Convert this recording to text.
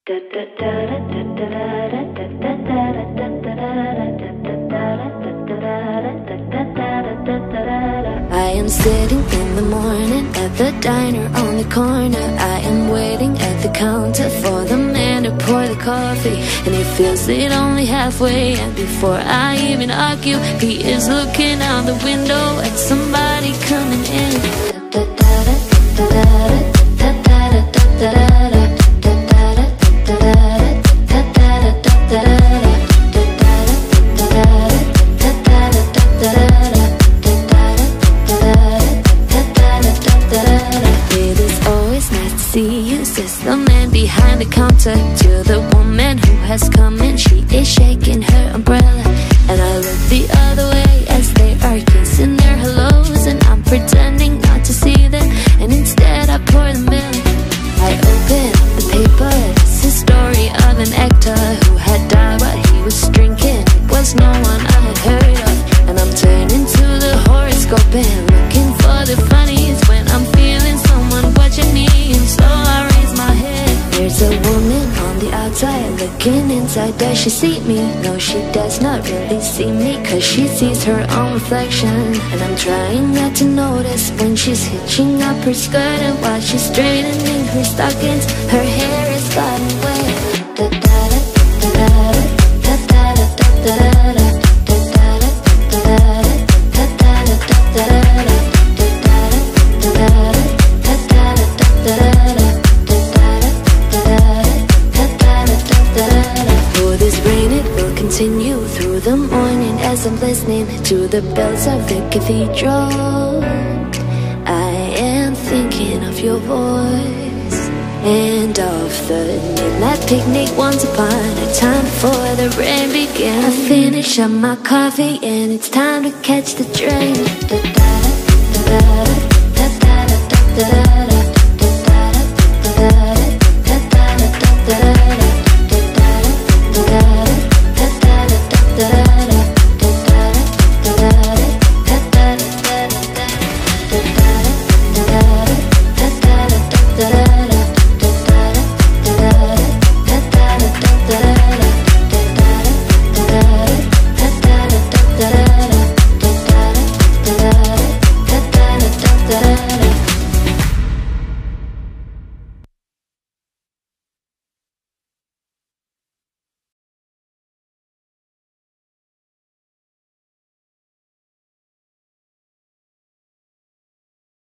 I am sitting in the morning at the diner on the corner. I am waiting at the counter for the man to pour the coffee, and he fills it only halfway. And before I even argue, he is looking out the window at somebody coming in. To the woman who has come in, she is shaking her umbrella, and I look the other way as they are kissing their hellos, and I'm pretending not to see them, and instead I pour the milk. I open up the paper, it's the story of an actor who had died while he was drinking. It was no one I had heard of, and I'm turning to the horoscope and looking for the funnies when I'm feeling someone watching me, and so I raise my head. There's a woman on the outside looking inside. Does she see me? No, she does not really see me, cause she sees her own reflection. And I'm trying not to notice when she's hitching up her skirt, and while she's straightening her stockings, her hair is gotten wet. Continue through the morning as I'm listening to the bells of the cathedral. I am thinking of your voice and of the midnight picnic once upon a time before the rain began. I finish up my coffee and it's time to catch the train.